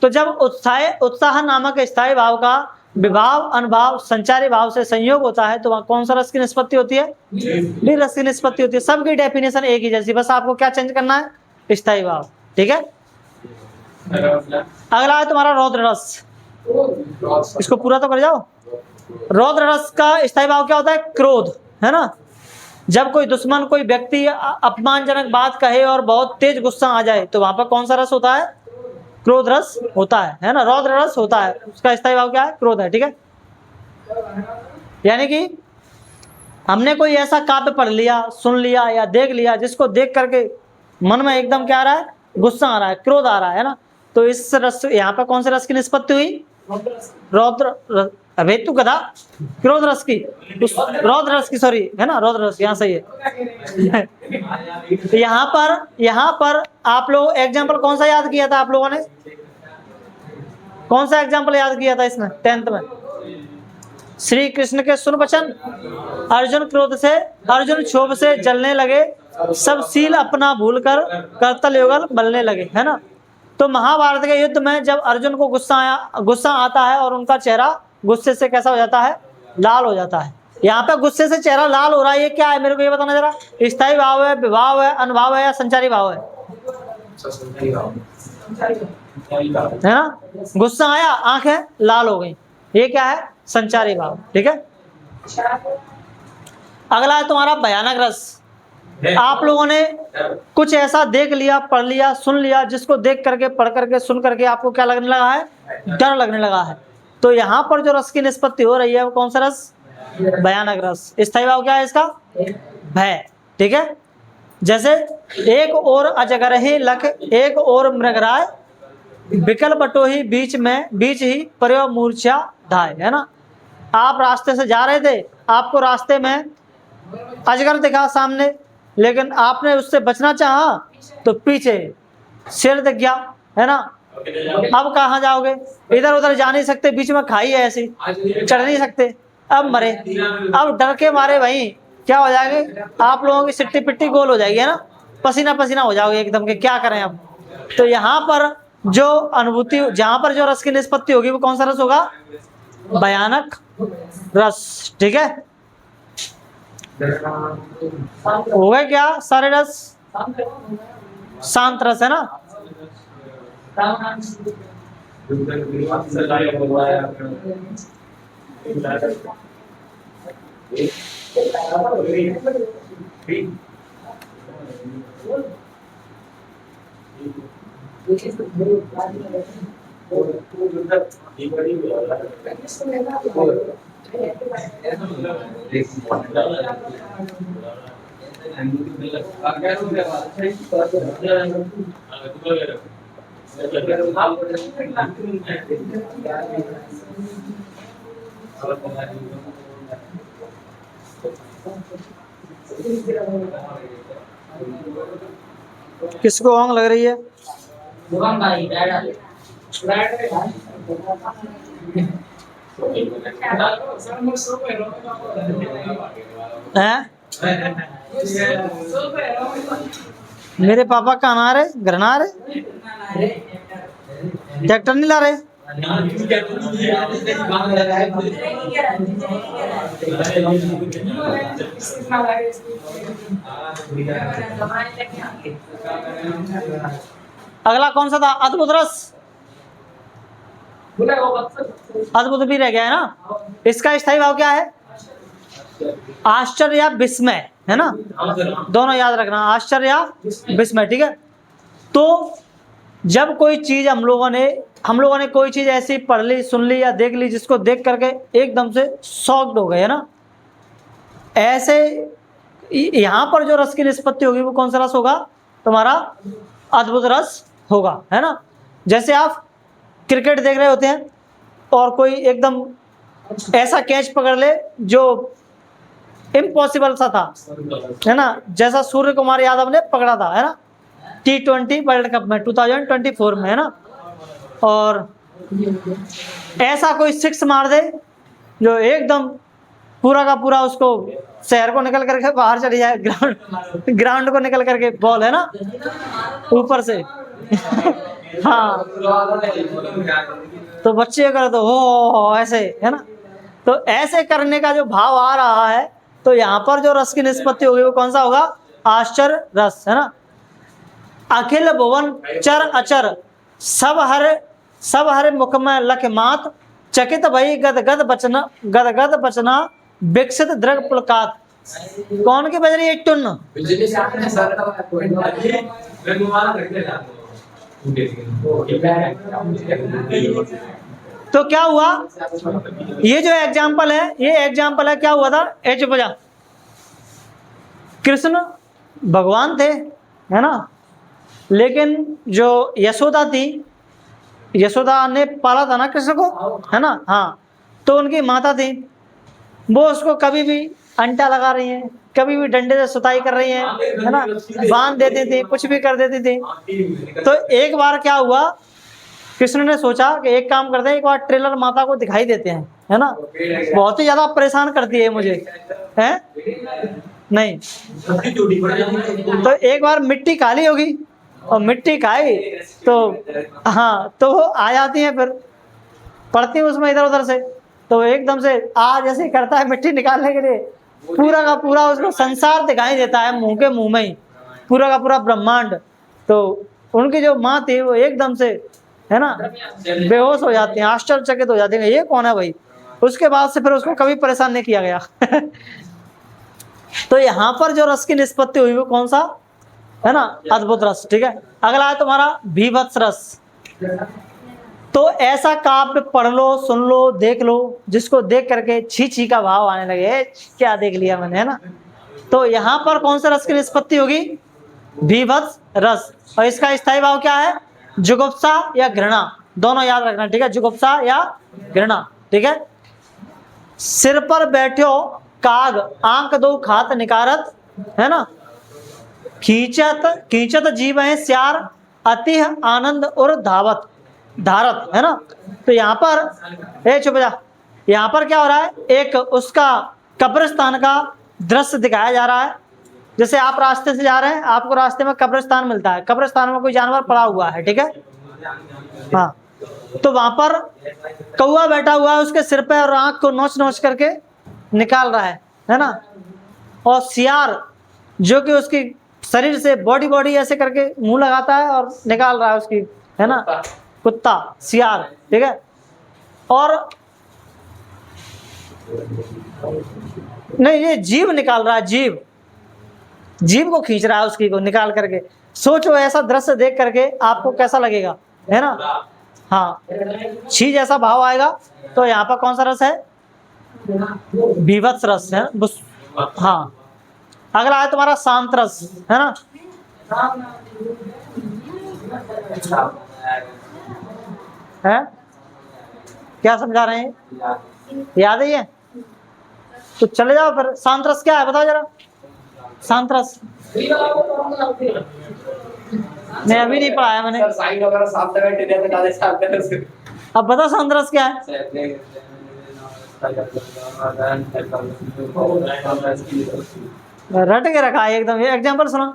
तो जब उत्साह नामक स्थायी भाव का विभाव, अनुभाव, संचारी भाव से संयोग होता है तो वहां कौन सा रस की निष्पत्ति होती है? वीर रस की निष्पत्ति होती है। सबकी डेफिनेशन एक ही जैसी, बस आपको क्या चेंज करना है? स्थायी भाव, ठीक है। अगला है तुम्हारा रौद्र रस। इसको पूरा तो कर जाओ। रौद्र रस का स्थायी भाव क्या होता है? क्रोध, है ना। जब कोई दुश्मन, कोई व्यक्ति अपमानजनक बात कहे और बहुत तेज गुस्सा आ जाए तो वहां पर कौन सा रस होता है? क्रोध रस होता है ना। रौद्र रस होता है, उसका स्थायी भाव क्या है? क्रोध है, ठीक है। यानी कि हमने कोई ऐसा काव्य पढ़ लिया, सुन लिया या देख लिया जिसको देख करके मन में एकदम क्या आ रहा है? गुस्सा आ रहा है, क्रोध आ रहा है ना। तो इस रस, यहाँ पर कौन से रस की निष्पत्ति हुई? रौद्र, अबे तू गधा, क्रोध रस की, रौद्र रस की, सॉरी, है ना, रौद्र रस, यहाँ सही है। तो यहाँ पर आप लोग एग्जाम्पल कौन सा याद किया था? आप लोगों ने कौन सा एग्जाम्पल याद किया था इसमें 10th में? श्री कृष्ण के सुन वचन, अर्जुन क्रोध से, अर्जुन क्षोभ से जलने लगे, सब शील अपना भूलकर करतल युगल बलने लगे, है ना। तो महाभारत के युद्ध में जब अर्जुन को गुस्सा आता है और उनका चेहरा गुस्से से कैसा हो जाता है? लाल हो जाता है। यहाँ पे गुस्से से चेहरा लाल हो रहा है, ये क्या है? मेरे को ये बताना जरा। स्थायी भाव है, विभाव है, अनुभाव है या संचारी भाव है? है ना। गुस्सा आया, आंखें लाल हो गई, ये क्या है? संचारी भाव, ठीक है। अगला है तुम्हारा भयानक रस। आप लोगों ने कुछ ऐसा देख लिया, पढ़ लिया, सुन लिया जिसको देख करके, पढ़ करके, सुन करके आपको क्या लगने लगा है? डर लगने लगा है। तो यहाँ पर जो रस की निष्पत्ति हो रही है वो कौन सा रस? भयानक रस। स्थायी भाव क्या है इसका? भय, ठीक है। जैसे एक और अजगर ही लख, एक और मृगराय, विकल बटोही बीच ही पर्यो मूर्छा धाय, है ना। आप रास्ते से जा रहे थे, आपको रास्ते में अजगर दिखा सामने, लेकिन आपने उससे बचना चाहा तो पीछे शेर दिख गया, है ना। अब कहाँ जाओगे? इधर उधर जा नहीं सकते, बीच में खाई है ऐसी, चढ़ नहीं सकते, अब मरे। अब डर के मारे भाई क्या हो जाएंगे? आप लोगों की सिट्टी पिट्टी गोल हो जाएगी, है ना, पसीना पसीना हो जाओगे एकदम के, क्या करें अब। तो यहाँ पर जो अनुभूति, जहाँ पर जो रस की निष्पत्ति होगी वो कौन सा रस होगा? भयानक रस, ठीक है। हो गए क्या सारे रस? शांत रस, है ना। किसको आंग लग रही है? मेरे पापा कहाँ आ रहे, घर ना आ रहे, ट्रैक्टर नहीं ला रहे। अगला कौन सा था, अद्भुत रस, अद्भुत भी रह गया है ना। इसका स्थायी भाव क्या है, आश्चर्य या विस्मय, है ना, दोनों याद रखना, आश्चर्य या विस्मय, ठीक है। तो जब कोई चीज हम लोगों ने कोई चीज ऐसी पढ़ ली, सुन ली या देख ली जिसको देख करके एकदम से शॉक्ड हो गए, है ना, ऐसे यहां पर जो रस की निष्पत्ति होगी वो कौन सा रस होगा, तुम्हारा अद्भुत रस होगा, है ना। जैसे आप क्रिकेट देख रहे होते हैं और कोई एकदम ऐसा कैच पकड़ ले जो इम्पॉसिबल सा था, है ना, जैसा सूर्य कुमार यादव ने पकड़ा था, है ना, T20 वर्ल्ड कप में 2024 में, है ना, और ऐसा कोई सिक्स मार दे जो एकदम पूरा का पूरा उसको शहर को निकल करके बाहर चली जाए, ग्राउंड को निकल करके बॉल, है ना, ऊपर से हाँ, तो बच्चे कर तो हो ऐसे, है ना। तो ऐसे करने का जो भाव आ रहा है, तो यहाँ पर जो रस की निष्पत्ति होगी वो कौन सा होगा, आश्चर्य रस, है ना। अखिल भुवन चर अचर सब हर मुख में लख मात, चकित भई गदगद बचना विकसित दृढ़ पुलकात। कौन की बज रही है टुन, तो क्या हुआ, ये जो एग्जाम्पल है, ये एग्जाम्पल है, क्या हुआ था, एच बजा, कृष्ण भगवान थे, है ना, लेकिन जो यशोदा थी, यशोदा ने पाला था ना कृष्ण को, है ना, हाँ, तो उनकी माता थी, वो उसको कभी भी अंटा लगा रही हैं, कभी भी डंडे से सुताई कर रही हैं, है ना, बांध देती थी, कुछ भी कर देती थी। तो एक बार क्या हुआ, कृष्ण ने सोचा कि एक काम करते हैं, एक बार ट्रेलर माता को दिखाई देते हैं, है ना, बहुत ही ज्यादा परेशान करती है मुझे, है नहीं, तो एक बार मिट्टी काली होगी और मिट्टी खाई तो हाँ, तो वो आ जाती है, फिर पड़ती है उसमें इधर उधर से, तो एकदम से आज ऐसे करता है मिट्टी निकालने के लिए, पूरा का पूरा उसको संसार दिखाई देता है, मुंह के मुंह में ही पूरा का पूरा ब्रह्मांड। तो उनकी जो माँ थी वो एकदम से, है ना, बेहोश हो जाती हैं, आश्चर्यचकित हो जाती हैं, ये कौन है भाई। उसके बाद से फिर उसको कभी परेशान नहीं किया गया तो यहाँ पर जो रस की निष्पत्ति हुई वो कौन सा, है ना, अद्भुत रस, ठीक है। अगला है तुम्हारा भीभत्स रस। तो ऐसा काव्य पढ़ लो, सुन लो, देख लो जिसको देख करके छी छी का भाव आने लगे, क्या देख लिया मैंने, है ना। तो यहाँ पर कौन सा रस की निष्पत्ति होगी, भीभत्स रस, और इसका स्थायी भाव क्या है, जुगुप्सा या घृणा, दोनों याद रखना, ठीक है, जुगुप्सा या घृणा, ठीक है। सिर पर बैठो काग आंख दो खात निकारत, है ना, खींचत जीव है स्यार अति आनंद और धारत, है ना। तो यहाँ पर चुप जा, यहाँ पर क्या हो रहा है, एक उसका कब्रिस्तान का दृश्य दिखाया जा रहा है। जैसे आप रास्ते से जा रहे हैं, आपको रास्ते में कब्रिस्तान मिलता है, कब्रिस्तान में कोई जानवर पड़ा हुआ है, ठीक है, हाँ, तो वहां पर कौवा बैठा हुआ है, उसके सिर पे और आंख को नोच नोच करके निकाल रहा है ना, और सियार जो कि उसकी शरीर से बॉडी ऐसे करके मुंह लगाता है और निकाल रहा है उसकी, है ना, कुत्ता सियार, ठीक है। और नहीं, ये जीव निकाल रहा है, जीव को खींच रहा है उसकी को निकाल करके। सोचो ऐसा दृश्य देख करके आपको कैसा लगेगा, है ना, हाँ, छी जैसा भाव आएगा। तो यहाँ पर कौन सा रस है, भीभत्स रस, है, हाँ। अगला है तुम्हारा शांत रस, है ना, है, क्या समझा रहे हैं, याद है ये, तो चले जाओ फिर। शांत रस क्या है बताओ जरा, शांत रस मैं अभी नहीं पढ़ाया मैंने, अब बता शांत रस क्या है। रट के रखा है एकदम। ये एग्जाम्पल सुना।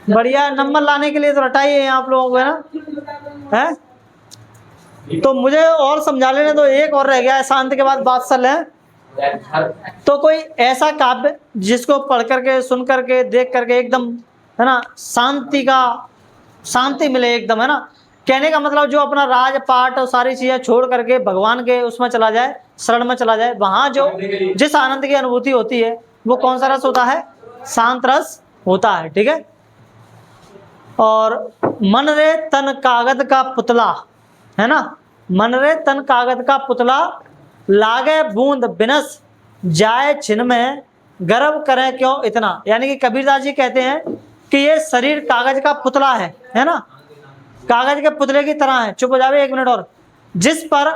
बढ़िया, नंबर लाने के लिए तो रटाई है आप लोगों को, है ना, है। तो मुझे और समझा लेने दो, एक और रह गया है, शांत के बाद वात्सल्य है। तो कोई ऐसा काव्य जिसको पढ़ करके, सुन करके, देख करके एकदम, है ना, शांति मिले एकदम, है ना। कहने का मतलब जो अपना राज पाठ और सारी चीजें छोड़ करके भगवान के उसमें चला जाए, शरण में चला जाए, वहां जो जिस आनंद की अनुभूति होती है वो कौन सा रस होता है? शांत रस होता है, ठीक है। और मन रे तन कागज का पुतला, है ना, मन रे तन कागज का पुतला, लागे बूंद बिनस जाए छिन में, गर्व करें क्यों इतना। यानी कि कबीरदास जी कहते हैं कि ये शरीर कागज का पुतला है ना, कागज के पुतले की तरह है। चुप हो जावे एक मिनट और। जिस पर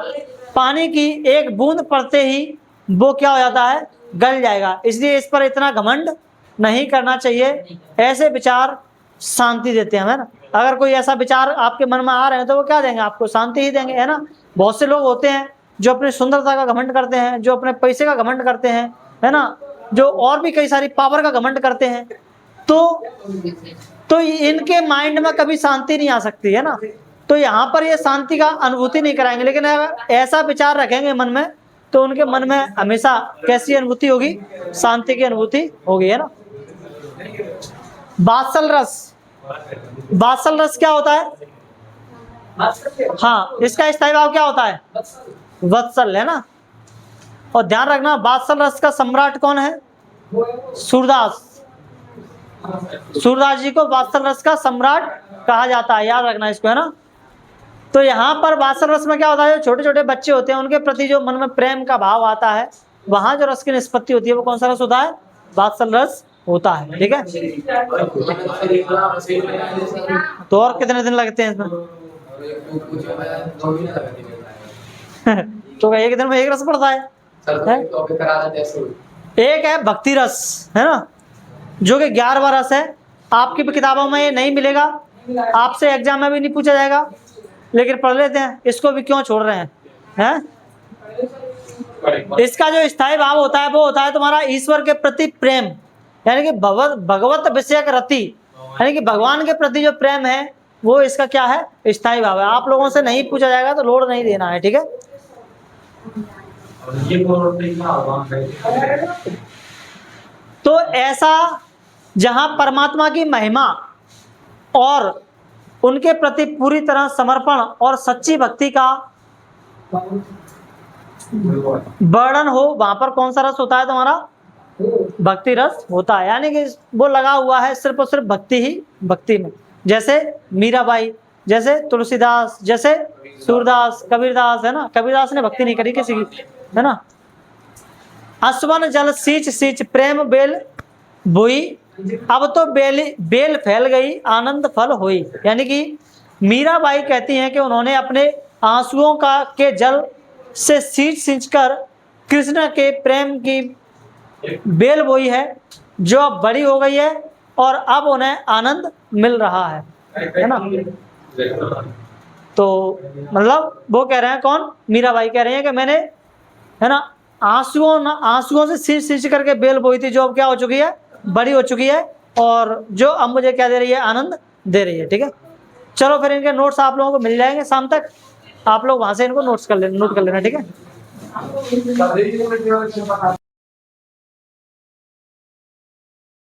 पानी की एक बूंद पड़ते ही वो क्या हो जाता है? गल जाएगा। इसलिए इस पर इतना घमंड नहीं करना चाहिए। ऐसे विचार शांति देते हैं, है ना। अगर कोई ऐसा विचार आपके मन में आ रहे हैं तो वो क्या देंगे? आपको शांति ही देंगे, है ना। बहुत से लोग होते हैं जो अपनी सुंदरता का घमंड करते हैं, जो अपने पैसे का घमंड करते हैं, है ना, जो और भी कई सारी पावर का घमंड करते हैं। तो इनके माइंड में कभी शांति नहीं आ सकती, है ना। तो यहाँ पर ये शांति का अनुभूति नहीं कराएंगे, लेकिन अगर ऐसा विचार रखेंगे मन में तो उनके मन में हमेशा कैसी अनुभूति होगी? शांति की अनुभूति होगी, है ना। वात्सल रस, वात्सल रस क्या होता है? हाँ, इसका स्थायी भाव क्या होता है? वत्सल, है ना। और ध्यान रखना, वात्सल रस का सम्राट कौन है? सूरदास। सूरदास जी को वात्सल रस का सम्राट कहा जाता है, याद रखना इसको, है ना। तो यहाँ पर वात्सल रस में क्या होता है? जो छोटे छोटे बच्चे होते हैं उनके प्रति जो मन में प्रेम का भाव आता है, वहां जो रस की निष्पत्ति होती है वो कौन सा रस होता है? वात्सल रस होता है, ठीक है। तो और कितने दिन लगते हैं इसमें? तो एक दिन में एक रस पड़ता है? एक है भक्ति रस, है ना, जो कि 11वां रस है। आपकी भी किताबों में ये नहीं मिलेगा, आपसे एग्जाम में भी नहीं पूछा जाएगा, लेकिन पढ़ लेते हैं। इसको भी क्यों छोड़ रहे हैं? इसका जो स्थायी भाव होता है वो होता है तुम्हारा ईश्वर के प्रति प्रेम, यानी कि भगवत विषयक रति, यानी कि भगवान के प्रति जो प्रेम है वो इसका क्या है? स्थायी भाव है। आप लोगों से नहीं पूछा जाएगा तो लोड नहीं देना है, ठीक है। तो ऐसा जहां परमात्मा की महिमा और उनके प्रति पूरी तरह समर्पण और सच्ची भक्ति का वर्णन हो, वहां पर कौन सा रस होता है तुम्हारा? भक्ति रस होता है। यानी कि वो लगा हुआ है सिर्फ और सिर्फ भक्ति ही भक्ति में। जैसे मीराबाई, जैसे तुलसीदास, जैसे सूरदास, कबीरदास, है ना। कबीरदास ने भक्ति नहीं करी किसी की, है ना। असवन जल सींच सींच प्रेम बेल बोई, अब तो बेल फैल गई आनंद फल हुई। यानी कि मीराबाई कहती हैं कि उन्होंने अपने आंसुओं के जल से सींच कर कृष्ण के प्रेम की बेल बोई है, जो अब बड़ी हो गई है और अब उन्हें आनंद मिल रहा है ना। तो मतलब वो कह रहे हैं, कौन? मीराबाई कह रही है कि मैंने, है ना, आंसुओं से सींच करके बेल बोई थी, जो अब क्या हो चुकी है? बड़ी हो चुकी है, और जो अब मुझे क्या दे रही है? आनंद दे रही है, ठीक है। चलो फिर इनके नोट्स आप लोगों को मिल जाएंगे शाम तक, आप लोग वहां से इनको नोट कर लेना, ठीक है।